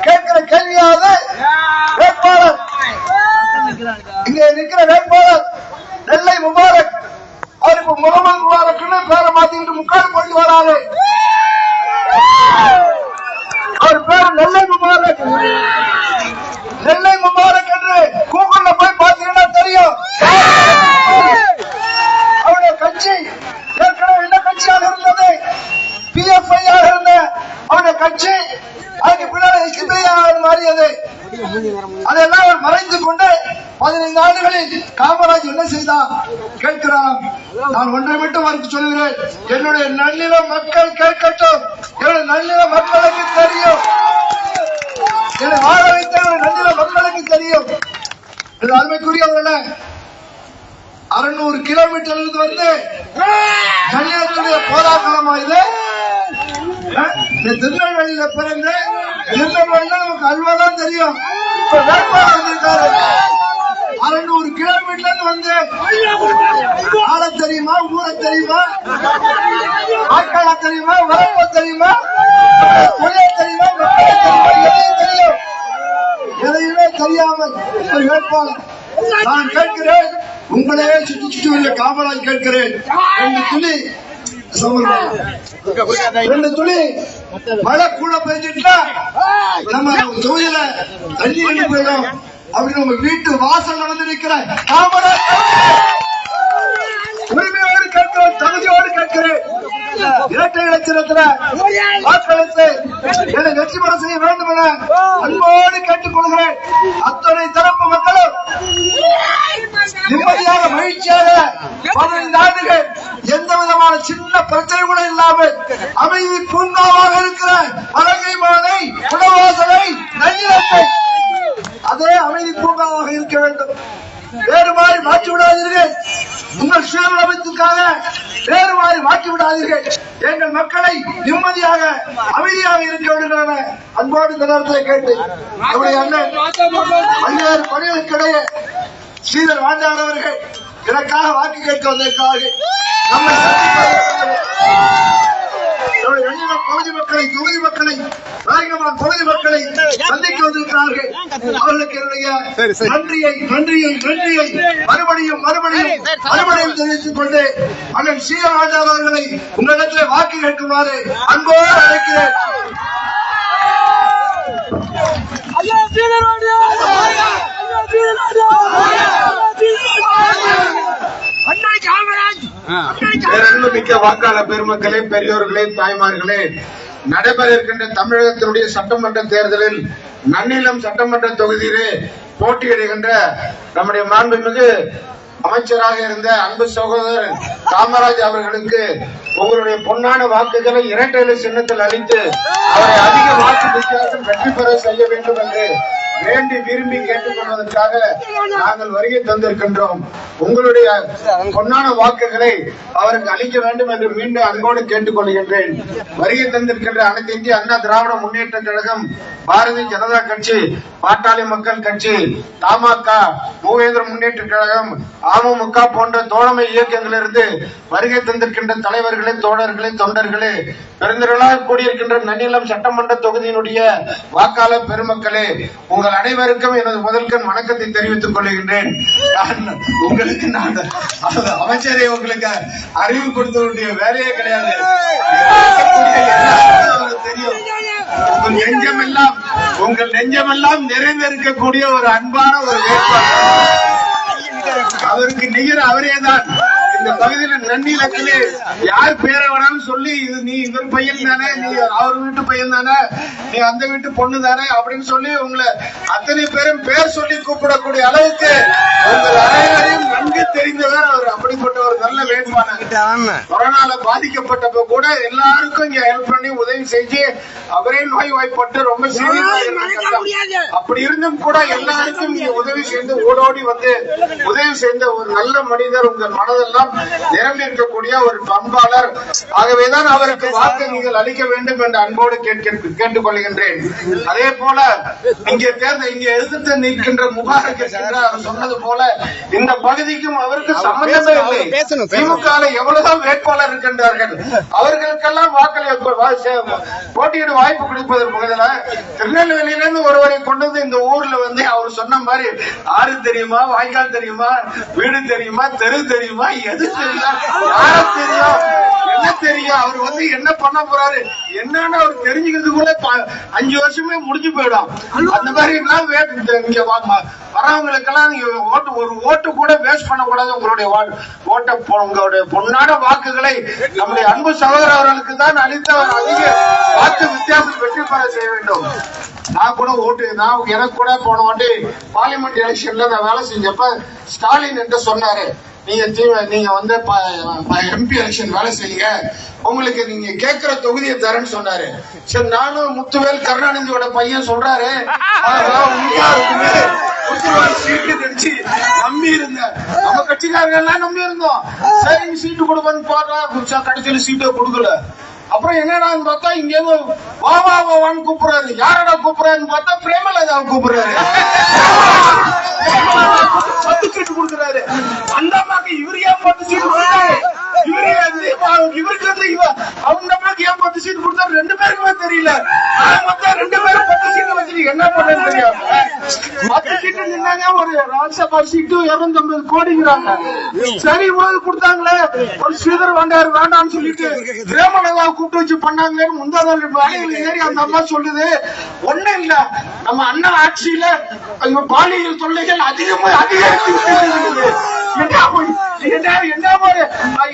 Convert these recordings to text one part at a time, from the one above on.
கேட்கிற கேள்வியாவது வேட்பாளர் இங்கே நிற்கிற வேட்பாளர் நெல்லை முபாரக், அவருக்கு முகமது முபாரக்னு பேரை மாத்திக்கிட்டு முக்கால் போட்டு வராரு. அவர் பேர் நெல்லை முபாரக். நெல்லை முபாரக் என்று கூகுள்ல போய் பார்த்தீங்கன்னா தெரியும். அவருடைய கட்சி ஏற்கனவே என்ன கட்சியாக இருந்தது? PFI ஆக இருந்த அவருடைய கட்சி அதுக்கு பின்னாடி சிபிஐயாக மாறியது. அதெல்லாம் அவர் மறைந்து கொண்டு 15 ஆண்டுகளில் காமராஜ் என்ன செய்தார் கேட்கிறாராம். நான் ஒன்றை மட்டும் அவருக்கு சொல்கிறேன், என்னுடைய நன்னில மக்கள் கேட்கட்டும். என்னுடைய நன்னில மக்களுக்கு தெரியும், என்னை வாழ வைத்த நன்னில மக்களுக்கு தெரியும். அருமைக்குரியவர்களே, 600 கிலோமீட்டர் இருந்து வந்து நன்னிலத்துடைய போராட்டமா இது? திருநெல்வேலியில பிறந்து திருநெல்வேலியில நமக்கு அல்வாதான் தெரியும். இப்ப வேட்பாளர் வந்திருக்காரு, 600 கிலோமீட்டர்ல இருந்து வந்து ஆள தெரியுமா, ஊரை தெரியுமா, ஆட்கள தெரியுமா, வரப்ப தெரியுமா, மொழிய தெரியுமா, எதையும் தெரியும். எதையுமே தெரியாமல் ஒரு வேட்பாளர். நான் கேட்கிறேன், உங்களையே சுற்றி சுற்றி உள்ள காமராஜ் கேட்கிறேன், 2 துளி மழை கூட பெஞ்சிட்டா நம்ம தொழில தண்ணி பண்ணி போயிடும் அப்படின்னு உங்க வீட்டு வாசல் நடந்து நிற்கிற காமராஜ் உரிமையோடு கேட்கிறேன், தகுதியோடு கேட்கிறேன். இரட்டை இலட்சணத்துல வாக்களித்து என்னை வெற்றி பெற செய்ய வேண்டும் என அன்போடு கேட்டுக் கொள்கிறேன். அத்தனை தரப்பு மக்களும் நிம்மதியாக மகிழ்ச்சியாக 15 ஆண்டுகள் எந்த விதமான சின்ன பிரச்சனை கூட இல்லாமல் அமைதி பூங்காவாக இருக்கிற அழகை மாலை குடவாசலை நன்னிலத்தை அதே அமைதி பூங்காவாக இருக்க வேண்டும். வேறு மாதிரி மாற்றி விடாதீர்கள். உங்கள் சுயநலத்துக்காக வேறு மாதிரி மாற்றி விடாதீர்கள். எங்கள் மக்களை நிம்மதியாக அமைதியாக இருக்க வேண்டும். அன்போடு இந்த நேரத்தில் கேட்டு நம்முடைய அண்ணன் பல்வேறு பணிகளுக்கிடையே ஸ்ரீதர் வாண்டார் அவர்கள் எனக்காக வாக்கு கேட்க வந்திருக்கிறார்கள். நம்மை பகுதி மக்களை, தொகுதி மக்களை, ராயகமான் பகுதி மக்களை சந்திக்க வந்திருக்கிறார்கள். அவர்களுக்கு என்னுடைய நன்றியை மறுபடியும் தெரிவித்துக் கொண்டு அண்ணன் ஸ்ரீதர் வாண்டார் அவர்களை உங்களிடத்தில் வாக்கு கேட்குமாறு அன்போடு அழைக்கிறேன். மிக்க வாக்காளர் பெருமக்களே, பெரியோர்களே, தாய்மார்களே, நடைபெற இருக்கின்ற தமிழகத்தினுடைய சட்டமன்ற தேர்தலில் நன்னிலம் சட்டமன்ற தொகுதியிலே போட்டியிடுகின்ற நம்முடைய மாண்புமிகு அமைச்சராக இருந்த அன்பு சகோதரர் காமராஜ் அவர்களுக்கு உங்களுடைய பொன்னான வாக்குகளை இரட்டை இலை சின்னத்தில் அளித்து அவரை அதிக வாக்கு வித்தியாசம் வெற்றி பெற செய்ய வேண்டும் என்று வேண்டி விரும்பி கேட்டுக் கொள்வதற்காக நாங்கள் வருகை தந்திருக்கின்றோம். உங்களுடைய பொன்னான வாக்குகளை அவருக்கு அளிக்க வேண்டும் என்று மீண்டும் அன்போடு கேட்டுக் கொள்கின்றேன். வருகை தந்திருக்கின்ற அனைத்து இந்திய அண்ணா திராவிட முன்னேற்ற கழகம், பாரதிய ஜனதா கட்சி, பாட்டாளி மக்கள் கட்சி, தமாக, மூவேந்திர முன்னேற்ற கழகம், அமமுக போன்ற தோழமை இயக்கங்களிலிருந்து வருகை தந்திருக்கின்ற தலைவர்களே, தோழர்களே, தொண்டர்களே, பெருந்திரளாக கூடியிருக்கின்ற நன்னிலம் சட்டமன்ற தொகுதியினுடைய வாக்காளர் பெருமக்களே, உங்கள் அனைவருக்கும் எனது முதல்கண் வணக்கத்தை தெரிவித்துக் கொள்கின்றேன். உங்களுக்கு நான் அமைச்சரை உங்களுக்கு அறிவுப்படுத்த வேலையே கிடையாது. தெரியும், உங்கள் நெஞ்சமெல்லாம் நிறைந்திருக்கக்கூடிய ஒரு அன்பான ஒரு வேட்பாளர். அவருக்கு நிகர் அவரேதான். இந்த பகுதியில நன்னிலத்திலே யார் பேரை வேணாலும் சொல்லி, இது நீ இவர் பையன் தானே, நீ அவர் வீட்டு பையன் தானே, நீ அந்த வீட்டு பொண்ணு தானே அப்படின்னு சொல்லி உங்களை அத்தனை பேரும் பேர் சொல்லி கூப்பிடக்கூடிய அளவுக்கு உங்கள் அனைவரையும் நன்கு தெரிந்தவர் அவர். அப்படிப்பட்ட ஒரு நல்ல வேட்பாளர். கொரோனால பாதிக்கப்பட்டப்ப கூட எல்லாருக்கும் இங்க ஹெல்ப் பண்ணி உதவி செஞ்சு அவரே நோய்வாய்ப்பட்டு ரொம்ப சீரியஸ். அப்படி இருந்தும் கூட எல்லாருக்கும் இங்க உதவி செய்து ஓடோடி வந்து உதவி செய்த ஒரு நல்ல மனிதர். உங்கள் மனதெல்லாம் நிரம்பி இருக்கக்கூடிய ஒரு பண்பாளர். ஆகவேதான் அவருக்கு வாக்கு நீங்கள் அளிக்க வேண்டும் என்று அன்போடு கேட்டுக் கொள்கின்றேன். அதே போல இங்கே எதிர்த்து நிற்கின்ற முபாரக் அவர் சொன்னது போல இந்த பகுதிக்கும் அவருக்கு சம்பந்தமே இல்லை. திமுக எவ்வளவுதான் வேட்பாளர் இருக்கின்றார்கள், அவர்களுக்கெல்லாம் போட்டியிட வாய்ப்பு கொடுப்பதற்கு பதிலாக திருநெல்வேலியிலிருந்து ஒருவரை கொண்டு வந்து இந்த ஊர்ல வந்து அவர் சொன்ன மாதிரி ஆறு தெரியுமா, வாய்க்கால் தெரியுமா, வீடு தெரியுமா, தெரு தெரியுமா, எது தெரியுமா, யார தெரியும், என்ன தெரியும், அவர் வந்து என்ன பண்ண போறாரு என்னன்னு அவர் தெரிஞ்சுக்கிறதுக்குள்ள 5 வருஷமே முடிஞ்சு போயிடும். அந்த மாதிரி எல்லாம் இங்க வரவங்களுக்கெல்லாம் ஒரு ஓட்டு கூட வேஸ்ட் பண்ணக்கூடாது. உங்களுடைய உங்களுடைய பொன்னான வாக்குகளை நம்முடைய அன்பு சகோதரர் அவர்களுக்கு தான் அளித்து அவர் அதிக வாக்கு வித்தியாசம் வெற்றி பெற செய்ய வேண்டும். நான் கூட எனக்கு கூட போன வாட்டி பார்லிமெண்ட் எலெக்ஷன்ல நான் வேலை செஞ்சப்ப ஸ்டாலின் என்று சொன்னாரு, நீங்க வந்து எம்பி எலெக்ஷன் வேலை செய்யுங்க, உங்களுக்கு நீங்க கேட்கிற தொகுதியை தரேன்னு சொன்னாரு. சரி, நானும் முத்துவேல் கருணாநிதியோட பையன் சொல்றாரு சீட்டு தெரிச்சு நம்பி இருந்தேன், நம்ம கட்சிக்காரர்கள் எல்லாம் நம்பி இருந்தோம். சரி சீட்டு கொடுப்பேன்னு பாடுறா, கடைசியில சீட்டை கொடுக்கல. அப்புறம் என்னடான்னு பார்த்தா இங்க வான்னு கூப்பிடுறாரு. யாரடா கூப்பிடுறாருன்னு பார்த்தா பிரேமலதா கூப்பிடுறாரு. சீட்டு கொடுக்குறாரு. அந்த அம்மாக்கு இவரு ஏன் 10 சீட்டு கொடுத்தாரு, இவருக்கு வந்து அவங்க அம்மாக்கு ஏன் 10 சீட்டு கொடுத்தாரு 2 பேருக்குமே தெரியல. மொத்தம் 2 பேரும் 10 சீட்டு வச்சு என்ன பண்றது தெரியாம 10 சீட்டு நின்னாங்க. ஒரு ராஜ்யசபா சீட்டு 250 கோடிங்கிறாங்க. சரி இவ்வளவு கொடுத்தாங்களே, ஒரு ஸ்ரீதர் வேண்டாம்னு சொல்லிட்டு பிரேமலதா கூப்பிட்டு வச்சு பண்ணாங்களேன்னு முந்தாத வேலைகள் ஏறி அந்த அம்மா சொல்லுது, ஒண்ணு இல்ல நம்ம அண்ணா ஆட்சியில பாலியல் தொல்லைகள் அதிகரித்து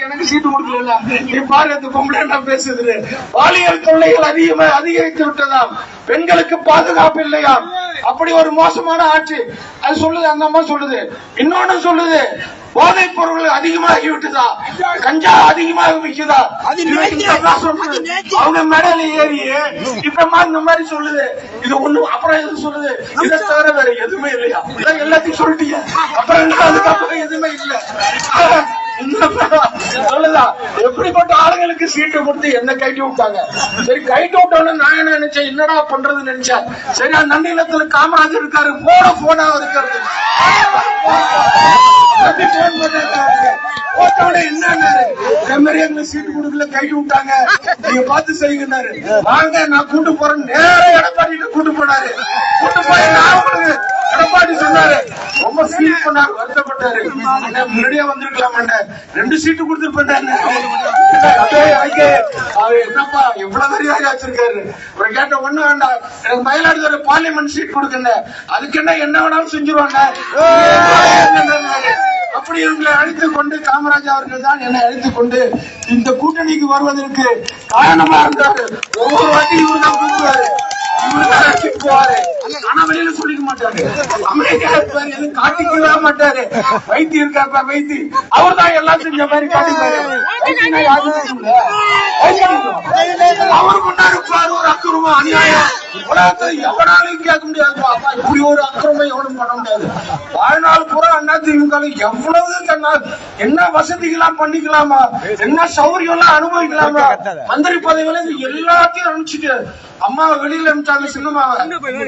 எனக்கு சீட்டு கொடுக்கல. நீ பாரு அந்த பொம்பளை என்ன பேசுது, பாலியல் தொல்லைகள் அதிகரித்து விட்டதாம், பெண்களுக்கு பாதுகாப்பு இல்லையாம், அப்படி ஒரு மோசமான ஆட்சி அது சொல்லுது அந்த அம்மா சொல்லுது. இன்னொன்னு சொல்லுது, போதைப் பொருட்கள் அதிகமாகி விட்டுதா, கஞ்சா அதிகமாக விற்குதா, அவங்க மேடல ஏறி இப்பமா இந்த மாதிரி சொல்லுது. இது ஒண்ணு அப்புறம் எது சொல்லுது, இதை தவிர வேற எதுவுமே இல்லையா, எல்லாத்தையும் சொல்லிட்டீங்க, அப்புறம் அதுக்கப்புறம் எதுவுமே இல்ல சொல்லுதா. எப்படிப்பட்ட ஆளுங்களுக்கு சீட்டு கொடுத்து என்ன கைட்டு விட்டாங்க. சரி கைட்டு விட்டோன்னு நான் என்ன நினைச்சேன், என்னடா பண்றதுன்னு நினைச்சேன். சரி நன்னிலத்துல காமராஜர் இருக்காரு, போனா இருக்காரு, என்ன சீட்டு கொடுக்கல கைட்டு விட்டாங்க, நீங்க பார்த்து செய்யுங்கன்னாரு. வாங்க நான் கூட்டு போறேன், நேரம் எடப்பாடி கூட்டு போனாரு. கூட்டு போய் நான் உங்களுக்கு எடப்பாடி சொன்னாரு, ரொம்ப ஃபீல் பண்ணாரு, வருத்தப்பட்டாரு. முன்னாடியே வந்திருக்கலாம், 2 சீட்டு கொடுத்துருப்பேன். என்னப்பா எவ்வளவு பெரிய வச்சிருக்காரு. ஒரு கேட்ட ஒண்ணு வேண்டாம், எனக்கு மயிலாடுதுறை பார்லிமெண்ட் சீட் கொடுக்கல, அதுக்கு என்ன வேணாலும் செஞ்சிருவாங்க. அப்படி இவங்களை அழைத்துக் கொண்டு காமராஜ் அவர்கள் தான் என்னை அழைத்துக் கொண்டு இந்த கூட்டணிக்கு வருவதற்கு காரணமா இருந்தாரு. ஒவ்வொரு வாட்டி இவரு தான் கூப்பிடுவாரு, இவருதான் அழைச்சிட்டு போவாரு. ஆனா வெளியில சொல்லிக்க மாட்டாரு, அமைதியா இருப்பாரு, எதுவும் காட்டிக்கவே மாட்டாரு. வைத்தி இருக்காப்பா வைத்தி, அவர் தான் எல்லாம் செஞ்ச மாதிரி காட்டிப்பாரு. அவர் முன்னாடி ஒரு அக்கிரமம் அநியாயம் உலகத்தை எவனாலையும் கேட்க முடியாது. இப்படி ஒரு அக்கிரமம் எவனும் பண்ண முடியாது. வாழ்நாள் பூரா அண்ணா திமுக எவ்வளவு என்ன வசதிகளாம் பண்ணிக்கலாமா, என்ன சௌரியம் எல்லாம் அனுபவிக்கலாமா, மந்திரி பதவியில எல்லாத்தையும் அனுப்பிச்சுட்டு அம்மாவை வெளியில அனுப்பிச்சாங்க சின்னமாவை.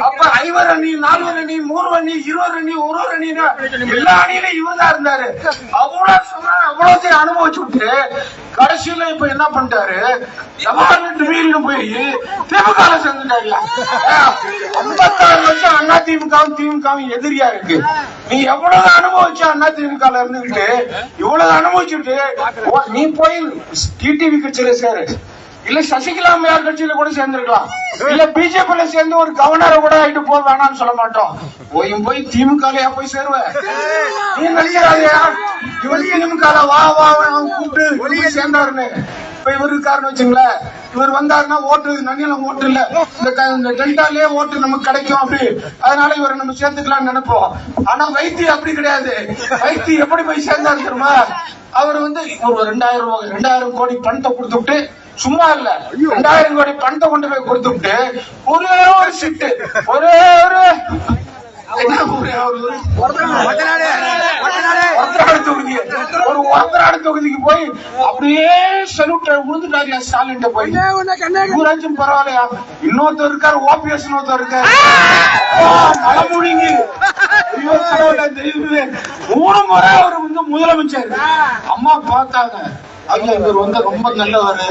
அப்ப 5 அணி 4 அணி 3 அணி 20 அணி 1 அணினா எல்லா அணியிலும் இவர் தான் இருந்தாரு. அவ்வளோத்தையும் அனுபவிச்சு விட்டு கடைசியில இப்ப என்ன பண்ணிட்டாரு, ஜவஹர்லால் வீடு போய் திமுக சேர்ந்துட்டாங்க. 56 வருஷம் அண்ணா திமுகவும் எதிரியா இருக்கு. நீ எவ்வளவு அனுபவிச்ச அண்ணா திமுக இருந்துகிட்டு இவ்வளவு அனுபவிச்சுட்டு நீ போய் டிடிவி கட்சியில சேரு, இல்ல சசிகலா அம்மையார் கட்சியில கூட சேர்ந்திருக்கலாம், இல்ல பிஜேபியில சேர்ந்து ஒரு கவர்னரை கூட ஆயிட்டு போக வேணாம்னு சொல்ல மாட்டோம். போய் திமுக போய் சேருவேன். நீ நினைக்கிறாயா இவர் திமுக வா கூப்பிட்டு சேர்ந்தாருன்னு. இப்ப இவரு இருக்காருன்னு வச்சுங்களேன், இவர் வந்தாருன்னா ஓட்டு நன்னிலம் ஓட்டு இல்ல, இந்த டெல்டாலே ஓட்டு நமக்கு கிடைக்கும் அப்படி, அதனால இவரை நம்ம சேர்த்துக்கலாம்னு நினைப்போம். ஆனா வைத்தி அப்படி கிடையாது. வைத்தி எப்படி போய் சேர்ந்தாரு தெரியுமா, அவர் வந்து ஒரு 2000 கோடி பணத்தை கொடுத்துட்டு, சும்மா இல்ல 2000 கோடி பணத்தை கொண்டு போய் கொடுத்துட்டு ஒரே ஒரு சீட்டு, ஒரே ஒரு ஒரு ஒரத்தநாடு தொகுதிக்கு போய் அப்படியே சல்யூட் விழுந்துட்டாரியா ஸ்டாலின் போய். ஊராச்சும் பரவாயில்லையா, இன்னொருத்தர் இருக்காரு, ஓபிஎஸ் இருக்காரு, மலமொழிங்க 3 முறை அவர் முதலமைச்சர். அம்மா பார்த்தாங்க, இவர் ரொம்ப நல்லவர்,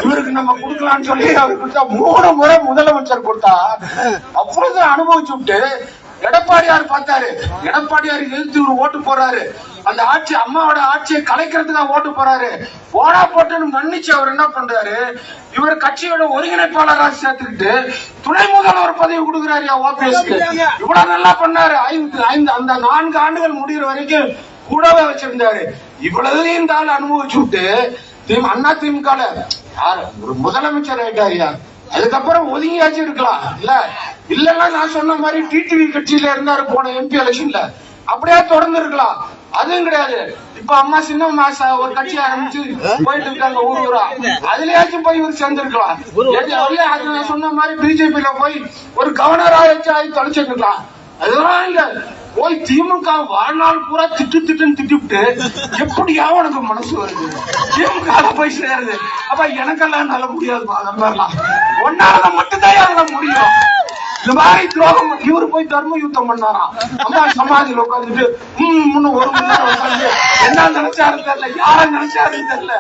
இவருக்கு நம்ம கொடுக்கலாம்னு சொல்லி அவருக்கு 3 முறை முதலமைச்சர் கொடுத்தா அப்பொழுது அனுபவிச்சு விட்டு எடப்பாடியார் பார்த்தாரு. எடப்பாடியார் எதிர்த்து இவர் ஓட்டு போறாரு, அந்த ஆட்சி அம்மாவோட ஆட்சியை கலைக்கிறதுக்காக ஓட்டு போறாரு. போடா போட்டுன்னு மன்னிச்சு அவர் என்ன பண்றாரு, இவர் கட்சியோட ஒருங்கிணைப்பாளராக சேர்த்துக்கிட்டு துணை முதல்வர் பதவி கொடுக்கிறாரு ஓபிஎஸ்க்கு. இவ்வளவு நல்லா பண்ணாரு. அந்த 4 ஆண்டுகள் முடிகிற வரைக்கும் கூடவே வச்சிருந்தாரு. இவ்வளவு இந்த ஆள் அனுபவிச்சு விட்டு அண்ணா திமுக ஒரு முதலமைச்சர் ஆயிட்டாரியா. அதுக்கப்புறம் ஒதுங்கியாச்சும் இருக்கலாம் இல்லன்னா நான் சொன்ன மாதிரி டிடிவி கட்சியில இருந்தாரு போன எம்பி எலெக்ஷன்ல, அப்படியே தொடர்ந்து இருக்கலாம். அதுவும் கிடையாது. இப்ப அம்மா சின்ன மாசா ஒரு கட்சி ஆரம்பிச்சு போயிட்டு இருக்காங்க ஊரா, அதுலயாச்சும் போய் இவர் சேர்ந்திருக்கலாம். நான் சொன்ன மாதிரி பிஜேபியில போய் ஒரு கவர்னராக தொலைச்சிருக்கலாம். அதெல்லாம் இல்ல, போய் திமுக வாழ்நாள் பூரா திட்டுன்னு திட்டிவிட்டு எப்படியாவது உனக்கு மனசு வருது திமுக போய் சேருது. அப்ப எனக்கெல்லாம் நல்ல முடியாது, ஒன்னால மட்டும்தான் முடியும். இந்த மாதிரி துரோகம் இவரு போய் தர்ம யுத்தம் பண்ணாராம். அம்மா சமாதியில உட்காந்துட்டு ஒரு மணி நேரம் உட்காந்து என்ன நினைச்சாரு தெரியல, யார நினைச்சாரு தெரியல,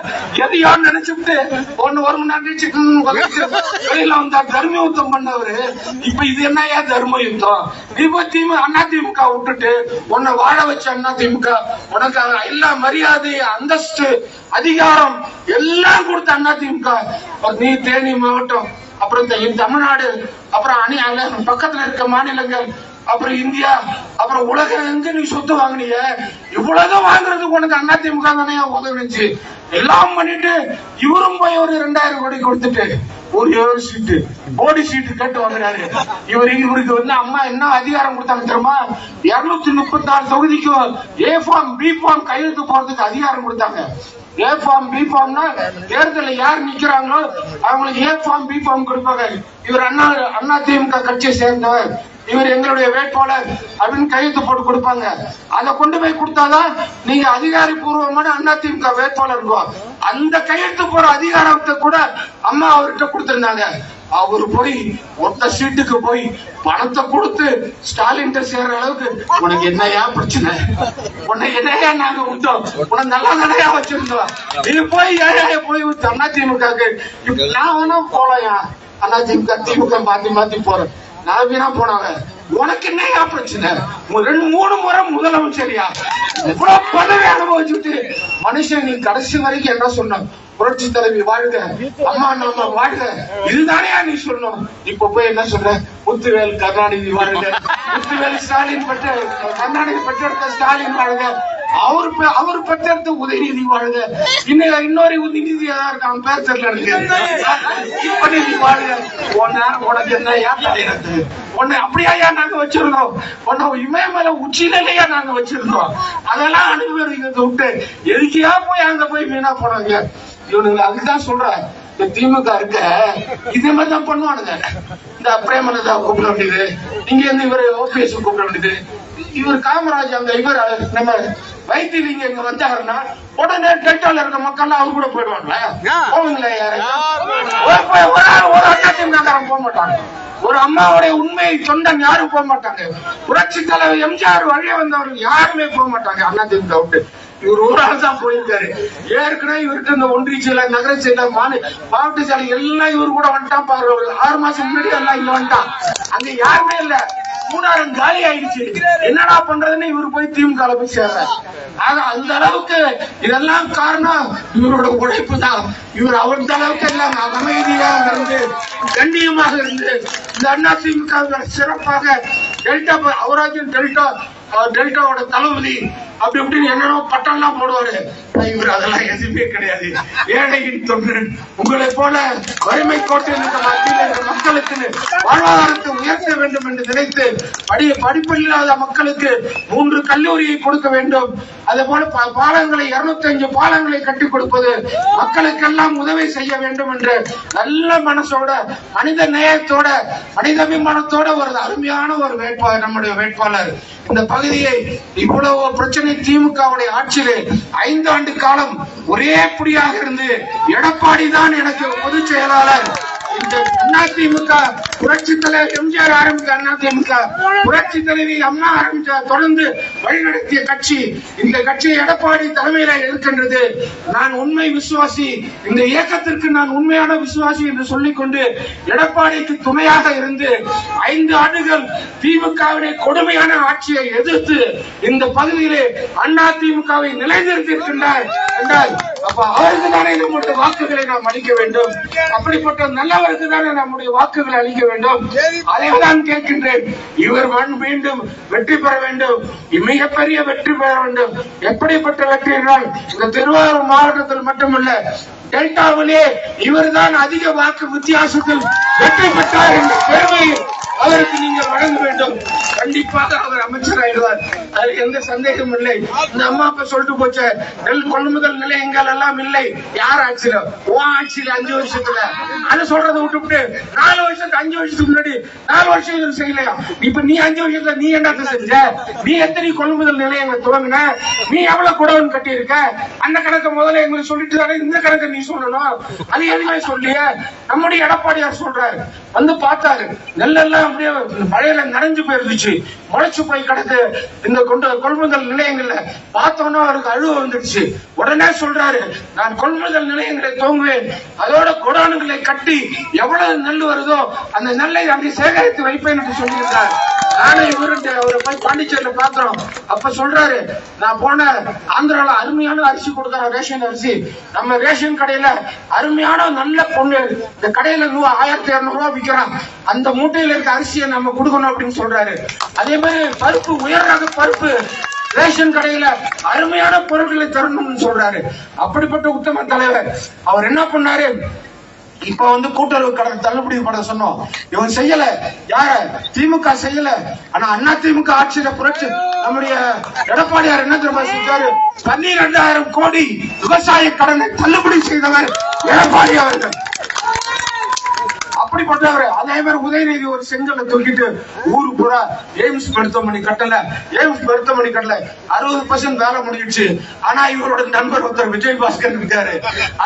எதையோ நினைச்சுட்டு ஒரு மணி நேரம் கழிச்சு வெளியில வந்தா தர்ம யுத்தம் பண்ணவரு. இப்ப இது என்னையா தர்ம யுத்தம்? இப்ப அண்ணா திமுக விட்டுட்டு உன்னை வாழ வச்ச அண்ணா திமுக உனக்கு எல்லா மரியாதை அந்தஸ்து அதிகாரம் எல்லாம் கொடுத்த அண்ணா திமுக. நீ தேனி மாவட்டம், அப்புறம் தமிழ்நாடு, அப்புறம் பக்கத்துல இருக்க மாநிலங்கள், அப்புறம் இந்தியா, அப்புறம் உலகம் எங்க நீ சொத்து வாங்கினீங்க. இவ்வளவு வாங்குறதுக்கு உனக்கு அண்ணா திமுக தானே உதவிச்சு. எல்லாம் பண்ணிட்டு இவரும் போய் ஒரு 2000 கோடி கொடுத்துட்டு ஒரு சீட்டு போடி சீட்டு கேட்டு வாங்குறாரு. இவருக்கு அம்மா என்ன அதிகாரம் கொடுத்தாங்க தெரியுமா? 234 தொகுதிக்கும் ஏ ஃபார்ம் பி ஃபார்ம் கையெழுத்து போறதுக்கு அதிகாரம் கொடுத்தாங்க. ஏ ஃபார்ம் பி ஃபார்ம்னா தேர்தலில் யார் நிக்கிறாங்களோ அவங்களுக்கு ஏ ஃபார்ம் பி ஃபார்ம் கொடுப்பாங்க. இவர் அண்ணா திமுக கட்சியை சேர்ந்தவர், இவர் எங்களுடைய வேட்பாளர் அப்படின்னு கையெழுத்து போட்டு கொடுப்பாங்க. அதை கொண்டு போய் கொடுத்தாதான் நீங்க அதிகாரப்பூர்வமான அண்ணா திமுக வேட்பாளர் இருக்கும். அந்த கையெழுத்து போற அதிகாரத்தை கூட அம்மா அவர்கிட்ட கொடுத்திருந்தாங்க. அவரு போய் ஒத்த சீட்டுக்கு போய் பணத்தை கொடுத்து ஸ்டாலின் சேர்ற அளவுக்கு உனக்கு என்னையா பிரச்சனை, உன்னை என்னையா நாங்க விட்டோம், உனக்கு நல்லா தானையா வச்சிருந்தோம், இது போய் போய் அண்ணா திமுக நான் வேணா போலையா அண்ணா திமுக மாத்தி போறேன் நான் வீணா போனாங்க. உனக்கு என்னையா பிரச்சனை? 2-3 முறை முதலமைச்சரியா இவ்வளவு பதவி அனுபவிச்சுட்டு மனுஷன் நீ கடைசி வரைக்கும் என்ன சொன்ன? புரட்சி தலைவி வாழ்க, அம்மா நம்ம வாழ்க, இதுதானே நீ சொல்லணும். இப்ப போய் என்ன சொல்ற? முத்துவேல் கருணாநிதி வாழ்க, முத்துவேல் ஸ்டாலின் கருணாநிதி பெற்றெடுத்த ஸ்டாலின் வாழ்க, அவர் பெற்றெடுத்த உதயநிதி வாழ்க, இன்னொரு உதயநிதி அவன் பேர் தெரியல இப்ப நீதி வாழ்க. உனக்கு என்ன ஏன் உன்னை அப்படியா நாங்க வச்சிருந்தோம், உன்னை இமயமலை உச்சியிலேயே நாங்க வச்சிருந்தோம். அதெல்லாம் அனுபவிக்கிறத விட்டு எதுக்கியா போய் அங்க போய் வீணா போனாங்க இவனுங்க. அதுதான் சொல்ற திமுக இருக்க இதே மாதிரிதான் பண்ணுவானுங்க. இந்த பிரேமலதா கூப்பிட வேண்டியது, இங்க இருந்து இவரு ஓபிஎஸ் கூப்பிட வேண்டியது. இவர் காமராஜ் அங்க இவர் நம்ம வைத்திலிங்க இங்க வந்தாருன்னா உடனே டெல்டால இருக்க மக்கள் அவங்க கூட போயிடுவாங்களா? போவீங்களா? ஒரு அண்ணா திமுககாரன் போக மாட்டாங்க. ஒரு அம்மாவுடைய உண்மையை தொண்டன் யாரும் போக மாட்டாங்க. புரட்சி தலைவர் எம்ஜிஆர் வழியே வந்தவர்கள் யாருமே போக மாட்டாங்க அண்ணா திமுக விட்டு. இவர் ஒரு ஆள் தான் போயிருக்காரு. ஏற்கனவே இவருக்கு இந்த ஒன்றிய செயலர், நகர செயலர், மாவட்ட செயலர் எல்லாம் இவர் கூட வந்துட்டான் பாரு. 6 மாசம் முன்னாடி எல்லாம் இங்க வந்துட்டான். அங்க யாருமே இல்ல, 3 காலி ஆயிடுச்சு. என்னடா பண்றதுன்னு இவரு போய் திமுக போய் சேர்ற. ஆக அந்த அளவுக்கு இதெல்லாம் காரணம் இவரோட உழைப்பு தான். இவர் அவருந்த அளவுக்கு எல்லாம் அமைதியாக இருந்து கண்ணியமாக இருந்து இந்த அண்ணா திமுக சிறப்பாக டெல்டா அவராஜன் டெல்டாவோட தளபதி அப்படி இப்படின்னு என்னென்ன பட்டம்லாம் போடுவாரு. இவர் அதெல்லாம் எதுவுமே கிடையாது. ஏழையின் தொண்டு உங்களை போல வறுமை கோட்டையில் இருக்க மத்தியில் இருக்கிற மக்களுக்கு வாழ்வாதாரத்தை உயர்த்த வேண்டும் என்று நினைத்து படிப்பில்லாத மக்களுக்கு 3 கல்லூரியை கொடுக்க வேண்டும். அதே போல பாலங்களை 205 பாலங்களை கட்டிக் கொடுப்பது, மக்களுக்கெல்லாம் உதவி செய்ய வேண்டும் என்ற நல்ல மனசோட, மனித நேயத்தோட, மனிதாபிமானத்தோட ஒரு அருமையான ஒரு வேட்பாளர் நம்முடைய வேட்பாளர். இந்த பகுதியை இவ்வளவு பிரச்சனை திமுகவுடைய ஆட்சியிலே 5 ஆண்டு காலம் ஒரே புடியாக இருந்து எடப்பாடி தான் எனக்கு பொதுச் செயலாளர். இந்த அதிமுக புரட்சி தலைவர் எம்ஜிஆர் ஆரம்பித்த அதிமுக புரட்சி தலைவி அம்மா ஆரம்பித்த தொடர்ந்து வழிநடத்திய கட்சி. இந்த கட்சி எடப்பாடி தலைமையில இருக்கின்றது. நான் உண்மை விசுவாசி, இந்த இயக்கத்திற்கு நான் உண்மையான விசுவாசி என்று சொல்லிக்கொண்டு எடப்பாடிக்கு துணையாக இருந்து 5 ஆண்டுகள் திமுகவினை கொடுமையான ஆட்சியை எதிர்த்து இந்த பகுதியிலே அதிமுகவை நிலைநிறுத்தியிருக்கின்றார் என்றால் அப்ப அவருக்கு தானே நம்முடைய வாக்குகளை நாம் அளிக்க வேண்டும். அப்படிப்பட்ட நல்லவருக்கு தானே நம்முடைய வாக்குகளை அளிக்க வேண்டும். அதை தான் கேட்கின்றேன். இவர் மீண்டும் வெற்றி பெற வேண்டும், மிகப்பெரிய வெற்றி பெற வேண்டும். எப்படிப்பட்ட வெற்றி என்றால் இந்த திருவாரூர் மாவட்டத்தில் மட்டுமல்ல, டெல்டாவிலே இவர்தான் அதிக வாக்கு வித்தியாசத்தில் வெற்றி பெற்றார் என்ற பெருமையை அவருக்கு நீங்கள் வழங்க வேண்டும். கண்டிப்பாக அவர் அமைச்சர் ஆயிடுவார், அது எந்த சந்தேகம் இல்லை. இந்த அம்மா அப்ப சொல்லிட்டு போச்ச நெல் கொள்முதல் நிலையங்கள் எல்லாம் இல்லை. யார் ஆட்சியில? ஆட்சியில 5 வருஷத்துல அது சொல்றதை விட்டுவிட்டு 4 வருஷத்துக்கு 5 வருஷத்துக்கு முன்னாடி 4 வருஷம் செய்யலையா? இப்ப நீ 5 வருஷத்துல நீ என்ன செஞ்ச? நீ எத்தனை கொள்முதல் நிலையங்களை துவங்கின? நீ எவ்வளவு குடவன் கட்டி இருக்க? அந்த கணக்கு முதல்ல எங்களுக்கு சொல்லிட்டு தானே இந்த கணக்கு நீ சொல்லணும். அது எதுவுமே சொல்லிய நம்முடைய எடப்பாடியார் சொல்றாரு. வந்து பார்த்தாரு, நெல்லெல்லாம் அப்படியே மழையில நனைஞ்சு போயிருந்துச்சு, முளைச்சு போய் கிடக்கு. இந்த கொள்முதல் நிலையங்கள்ல பார்த்தோன்னா அவருக்கு அழுவ வந்துடுச்சு. உடனே சொல்றாரு, நான் கொள்முதல் நிலையங்களை துவங்குவேன், அதோட குடோன்களை கட்டி எவ்வளவு நெல் வருதோ அந்த நெல்லை அங்கே சேகரித்து வைப்பேன் என்று சொல்லியிருந்தார். நானும் இவருடைய அவரை போய் பாண்டிச்சேரியில பாக்குறோம். அப்ப சொல்றாரு, நான் போன ஆந்திரால அருமையான அரிசி கொடுக்கற ரேஷன் அரிசி, நம்ம ரேஷன் கடையில அருமையான நல்ல பொண்ணு இந்த கடையில 1200 ரூபாய் விற்கிறான், அந்த மூட்டையில இருக்க அரிசியை நம்ம கொடுக்கணும் அப்படின்னு சொல்றாரு. அதே மாதிரி பருப்பு, உயர் ரக பருப்பு ரேஷன் கடையில அருமையான பொருட்களை தரணும்னு சொல்றாரு. அப்படிப்பட்ட உத்தம தலைவர். அவர் என்ன பண்ணாரு, இப்ப கூட்டுறவு கடன் தள்ளுபடி பண்ண சொன்னோம், இவன் செய்யல. யார? திமுக செய்யல. ஆனா அதிமுக ஆட்சியில புரட்சி நம்முடைய எடப்பாடியார் என்ன தெரியுமா செஞ்சாரு? 12,000 கோடி விவசாய கடனை தள்ளுபடி செய்தவர் எடப்பாடி அவர்கள். அப்படிப்பட்டவர். அதே மாதிரி உதயநிதி ஒரு செங்கலை தூக்கிட்டு ஊரு பூரா எய்ம்ஸ் மருத்துவமனை கட்டல, எய்ம்ஸ் மருத்துவமனை கட்டல, 60% வேலை முடிஞ்சிடுச்சு. ஆனா இவரோட நண்பர் ஒருத்தர் விஜய் பாஸ்கர் இருக்காரு,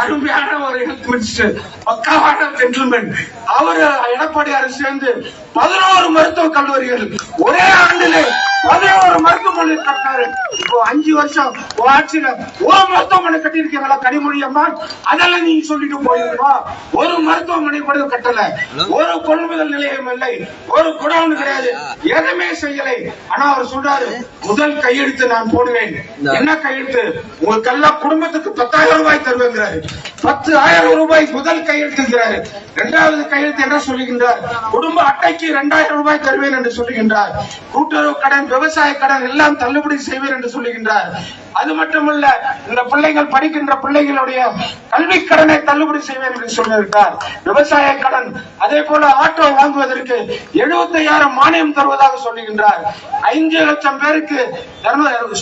அருமையான ஒரு ஹெல்த் மினிஸ்டர், பக்காவான ஜென்டில்மேன். அவரு எடப்பாடியார் சேர்ந்து 11 மருத்துவக் கல்லூரிகள் ஒரே ஆண்டிலே 11 மருத்துவமனை கட்டினாரு. இப்போ 5 வருஷம் ஆட்சியில ஒரு மருத்துவமனை கட்டியிருக்கீங்களா கனிமொழி அம்மா? அதெல்லாம் நீங்க சொல்லிட்டு போயிருக்கோம். ஒரு மருத்துவமனை கூட கட்டல, ஒரு கொள்முதல் நிலையம் இல்லை, ஒரு குடோன் கிடையாது, எதுவுமே செய்யலை. ஆனா அவர் சொல்றாரு, முதல் கையெழுத்து நான் போடுவேன். என்ன கையெழுத்து? உங்களுக்கெல்லாம் குடும்பத்துக்கு 10,000 ரூபாய் தருவேங்கிறாரு. 10,000 ரூபாய் முதல் கையெழுத்துங்கிறாரு. 2வது கையெழுத்து என்ன சொல்லுகின்றார்? குடும்ப அட்டைக்கு 2,000 ரூபாய் தருவேன் என்று சொல்லுகின்றார். கூட்டுறவு கடன், விவசாய கடன் எல்லாம் தள்ளுபடி செய்வேன் என்று சொல்லுகின்றார். அது மட்டுமல்ல, இந்த பிள்ளைகள் படிக்கின்ற பிள்ளைகளுடைய கல்வி கடனை தள்ளுபடி செய்வேன் என்று சொல்லியிருக்கார். விவசாய கடன், அதே போல ஆட்டோ வாங்குவதற்கு 75,000 மானியம் தருவதாக சொல்லுகின்றார். 5 லட்சம் பேருக்கு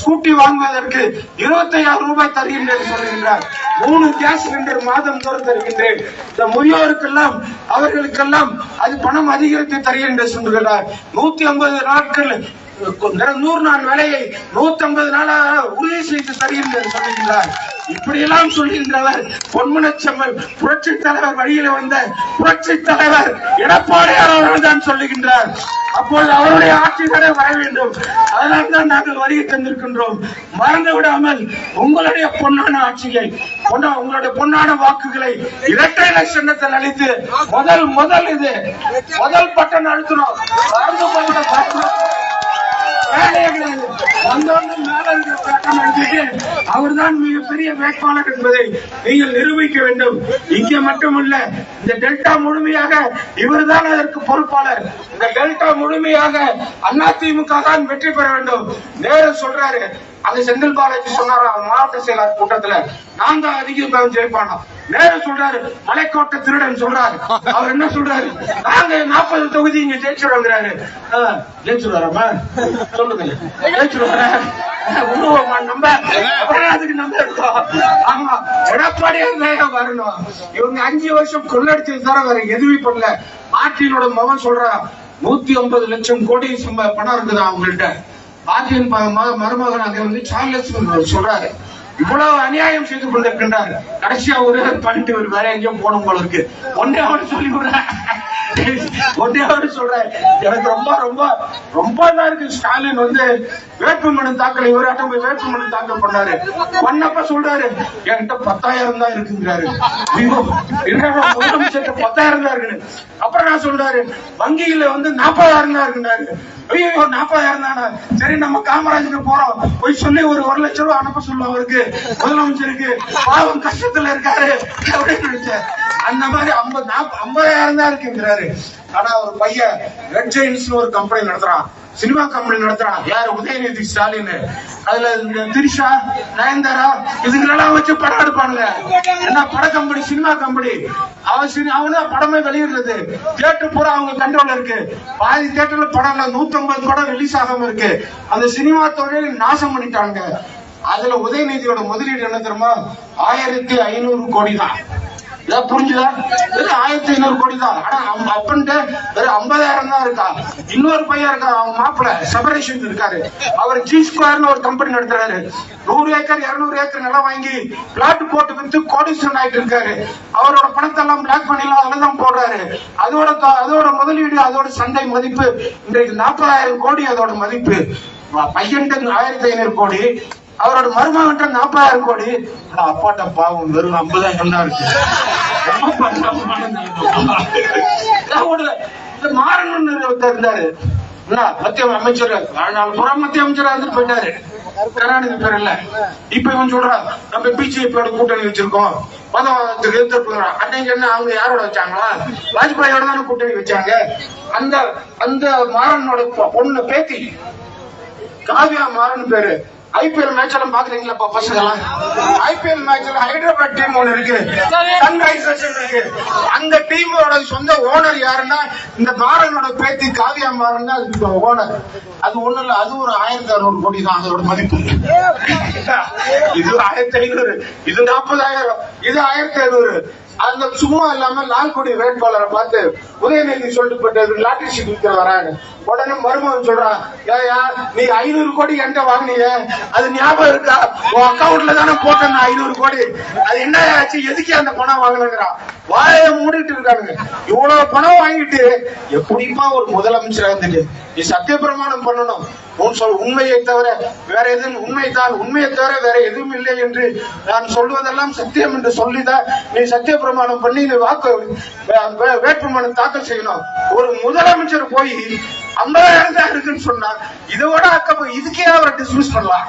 ஸ்கூட்டி வாங்குவதற்கு 25,000 ரூபாய் தருகின்றேன் என்று சொல்லுகின்றார். 3 கேஸ் சிலிண்டர் மாதம் தோறும் தருகின்றேன். இந்த முதியோருக்கெல்லாம் அவர்களுக்கெல்லாம் அது பணம் அதிகரித்து தருகிறேன் என்று சொல்லுகிறார். 150 நாட்கள் 100 நாள் வேலையை 150 நாளாக உறுதி செய்து தருகின்றேன் சொல்லுகின்றார். இப்படியெல்லாம் சொல்கின்றவர் பொன்முனச்செம்மல் புரட்சி தலைவர் வழியில் வந்த புரட்சி தலைவர் எடப்பாடியார் அவர்கள் தான் சொல்லுகின்றார். அப்போது அவருடைய ஆட்சி தானே வர வேண்டும். அதனால்தான் நாங்கள் வருகை தந்திருக்கின்றோம். மறந்து விடாமல் உங்களுடைய பொன்னான ஆட்சியை, உங்களுடைய பொன்னான வாக்குகளை இரட்டை இலை சின்னத்தில் அளித்து முதல் இது முதல் பட்டன் அழுத்தணும். வேலையே கிடையாது. வந்தோன்னு மேல இருக்கிற கூட்டம் என்று அவர்தான் மிகப்பெரிய வேட்பாளர் என்பதை நீங்கள் நிரூபிக்க வேண்டும். இங்கே மட்டுமல்ல, இந்த டெல்டா முழுமையாக இவர்தான் அதற்கு பொறுப்பாளர். இந்த டெல்டா முழுமையாக அதிமுக தான் வெற்றி பெற வேண்டும். நேரு சொல்றாரு, அங்க செந்தில் பாலாஜி சொன்னாரா மாவட்ட செயலாளர் கூட்டத்துல, நான் தான் அதிக ஜெயிப்பானா. நேரு சொல்றாரு, மலைக்கோட்டை திருடன் சொல்றாரு. அவர் என்ன சொல்றாரு, நாங்க 40 தொகுதி இங்க ஜெயிச்சுடுறாரு. ஜெயிச்சுடுவாரா சொல்லுங்க, ஜெயிச்சுடுவார நம்ம அதுக்கு நம்ம இருக்கோம். ஆமா, எடப்பாடியார் வரணும். இவங்க 5 வருஷம் கொள்ளடிச்சது தவிர வேற எதுவுமே பண்ணல. ஆட்சியினோட மகன் சொல்றா 150 லட்சம் கோடி பணம் இருக்குதான் அவங்கள்ட்ட. ஆட்சியின் மருமகன் அங்க வந்து சார்லஸ் சொல்றாரு, இவ்வளவு அநியாயம் செய்து கொண்டிருக்கின்றார். கடைசியா ஒரு பண்ணிட்டு ஒரு வேலை எங்கேயும் போன போல இருக்கு. ஒன்னே சொல்லி சொல்றேன், எனக்கு ரொம்ப ரொம்ப ரொம்ப தான் இருக்கு. ஸ்டாலின் வந்து வேட்புமனு தாக்கல், இவராட்டம் போய் வேட்புமனு தாக்கல் பண்ணாரு. பண்ணப்ப சொல்றாரு, என்கிட்ட 10,000 தான் இருக்குங்கிறாரு. முதலமைச்சர் 10,000 தான் இருக்கு. அப்புறம் நான் சொல்றாரு, வங்கியில வந்து 40,000 தான் இருக்குறாரு. ஐயோ 40,000 தானே, சரி நம்ம காமராஜுக்கு போறோம், போய் சொல்லி ஒரு 1 லட்சம் ரூபாய் அனுப்ப சொல்லுவோம் அவருக்கு, முதலமைச்சருக்கு, பாவம் கஷ்டத்துல இருக்காரு அப்படின்னு நினைச்சேன். அந்த மாதிரி 50,000 தான் இருக்குங்கிறாரு. ஆனா ஒரு பையன் ரெட் ஜெயின்ஸ் ஒரு கம்பெனி நடத்துறான், சினிமா கம்பெனி நடத்துறான். யாரு, உதயநிதி ஸ்டாலின். அதுல இந்த திரிஷா, நயன்தாரா இதுங்களெல்லாம் வச்சு படம் எடுப்பானுங்க. என்ன பட கம்பெனி, சினிமா கம்பெனி. அவனு படமே வெளியிடுறது. தியேட்டர் பூரா அவங்க கண்ட்ரோல்ல இருக்கு. பாதி தியேட்டர்ல படம் 150 படம் ரிலீஸ் ஆகாம இருக்கு. அந்த சினிமா தொழிலை நாசம் பண்ணிட்டாங்க. அதுல உதயநிதியோட முதலீடு என்ன தெரியுமா, 1500 கோடி தான். புரிஞ்சுதா? 1500 கோடி தான். ஆனா அப்பன்ட்டு வெறும் 50,000 தான் இருக்கா. இன்னொரு பையன் இருக்கா, அவங்க மாப்பிள்ள செபரேஷன் இருக்காரு. அவர் ஜி ஸ்கொயர்னு ஒரு கம்பெனி நடத்துறாரு. 100 ஏக்கர் 200 ஏக்கர் நிலம் வாங்கி பிளாட் போட்டு வித்து கோடீஸ்வரன் ஆயிட்டு இருக்காரு. அவரோட பணத்தை எல்லாம் பிளாக் பண்ணிலாம் அதெல்லாம் போடுறாரு. அதோட முதலீடு, அதோட சந்தை மதிப்பு இன்றைக்கு 40,000 கோடி. அதோட மதிப்பு பையன் 1500 கோடி, அவரோட மருமகன் 40,000 கோடி. ஆனா அப்பாட்ட பாவம் வெறும் 50,000 தான் இருக்கு. மாறணும்னு இருந்தாரு மத்திய அமைச்சர், மத்திய அமைச்சரா இருந்து போயிட்டாரு. கருணாநிதி பேர் இல்ல. இப்ப இவன் சொல்றான், நம்ம பிஜேபியோட கூட்டணி வச்சிருக்கோம், மதவாதத்துக்கு எதிர்த்து. அன்னைக்கு என்ன அவங்க யாரோட வச்சாங்களா, வாஜ்பாயோட தானே கூட்டணி வச்சாங்க. அந்த மாறனோட பொண்ணு பேத்தி காவியா மாறன் பேரு. ஐபிஎல் மேட்ச் எல்லாம் பாக்குறீங்களா பசங்க எல்லாம்? ஐபிஎல் மேட்ச்ல ஹைதராபாத் டீம் ஒண்ணு இருக்கு, சன்ரைசர்ஸ் இருக்கு. அந்த டீமோட சொந்த ஓனர் யாருன்னா இந்த மாறனோட பேத்தி காவியா மாறன் தான் அதுக்கு ஓனர். அது ஒண்ணு இல்ல, அது ஒரு 1600 கோடி தான் அதோட மதிப்பு. இது 1500, இது 40,000, இது 1500. அந்த சும்மா இல்லாம லால்குடி வேட்பாளரை பார்த்து உதயநிதி சொல்லிட்டு போயிட்டு லாட்டரி சீட் வராங்க. உடனே மருமகன் சொல்றான், ஏயா நீ 500 கோடி என்கிட்ட வாங்கினீங்க, அது ஞாபகம் இருக்கா? உன் அக்கௌண்ட்ல தானே போட்ட 500 கோடி, அது என்ன ஆச்சு, எதுக்கே அந்த பணம் வாங்கலங்கிறான். வாயை மூடிட்டு இருக்கானுங்க. இவ்வளவு பணம் வாங்கிட்டு எப்படிப்பா ஒரு முதலமைச்சரா இருந்துட்டு நீ சத்திய பிரமாணம் பண்ணணும், உண்மையை தவிர வேற எதுவும், உண்மைதான், உண்மையை தவிர வேற எதுவும் இல்லை என்று நான் சொல்வதெல்லாம் சத்தியம் என்று சொல்லிதான் நீ சத்திய பிரமாணம் பண்ணி நீ வாக்கு வேட்புமனு தாக்கல் செய்யணும். ஒரு முதலமைச்சர் போய் 50,000 தான் இருக்குன்னு சொன்னா இதோட இதுக்கே அவரை டிஸ்மிஸ் பண்ணலாம்,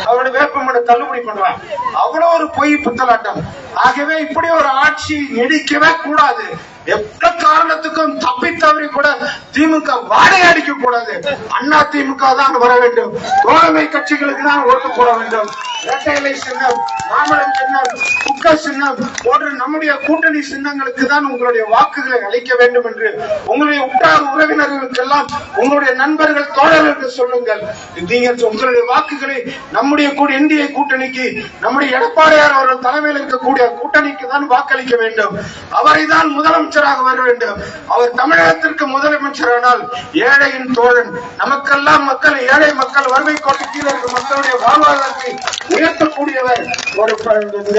அவரோட வேட்புமனு தள்ளுபடி பண்ணலாம். அவ்வளவு ஒரு பொய் புத்தலாட்டம். ஆகவே இப்படி ஒரு ஆட்சி நீடிக்கவே கூடாது. எந்த காரணத்துக்கும் தப்பி தவறி கூட திமுக வாடகை அடிக்க கூடாது. அண்ணா திமுக தான் வர வேண்டும். தோழமை கட்சிகளுக்கு தான் ஓட்டு போட வேண்டும். இரட்டை இலை சின்னம், மாமலம் சின்னம், குக்க சின்னம் போன்ற நம்முடைய கூட்டணி சின்னங்களுக்கு தான் உங்களுடைய வாக்குகளை அளிக்க வேண்டும் என்று உங்களுடைய உற்றார் உறவினர்களுக்கெல்லாம், உங்களுடைய நண்பர்கள் தோழர்களுக்கு சொல்லுங்கள். நீங்கள் உங்களுடைய வாக்குகளை நம்முடைய இந்திய கூட்டணிக்கு, நம்முடைய எடப்பாடியார் அவர்கள் தலைமையில் இருக்கக்கூடிய கூட்டணிக்கு தான் வாக்களிக்க வேண்டும். அவரை தான் முதலமைச்சராக வர வேண்டும். அவர் தமிழகத்திற்கு முதலமைச்சரானால் ஏழையின் தோழன், நமக்கெல்லாம் மக்கள், ஏழை மக்கள், வறுமை கோட்டு கீழே இருக்கும் மக்களுடைய வாழ்வாதாரத்தை உயர்த்தக்கூடியவர். ஒரு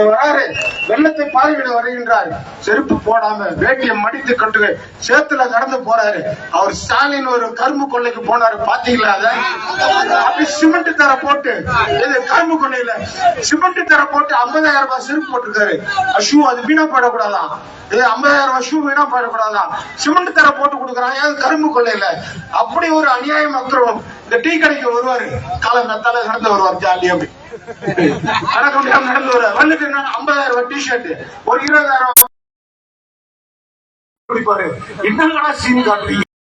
வராரு, வெள்ளத்தை பார்வையிட வருகின்றார், செருப்பு போடாம வேட்டியை மடித்து கட்டு சேத்துல கடந்து போறாரு. அவர் ஸ்டாலின் ஒரு கரும்பு கொள்ளைக்கு போனாரு, பாத்தீங்களா? அப்படி சிமெண்ட் தர போட்டு, கரும்பு கொள்ளையில சிமெண்ட் தர போட்டு 50,000 ரூபாய் செருப்பு போட்டிருக்காரு. ஷூ அது வீணா போடக்கூடாதான், 50,000 ரூபாய் ஷூ வீணா போடக்கூடாதான், சிமெண்ட் தர போட்டு கொடுக்குறாங்க கரும்பு கொள்ளையில. அப்படி ஒரு அநியாயம் அக்கிரமம். இந்த டீ கடைக்கு வருவாரு, காலம் நத்தால நடந்து வருவார் ஜாலியா. நடக்க முடியாம நடந்து வர வந்துட்டு 50,000 டிஷர்ட் ஒரு 20,000 குடிப்பாரு. என்னங்கடா சீன் காட்டுறீங்க?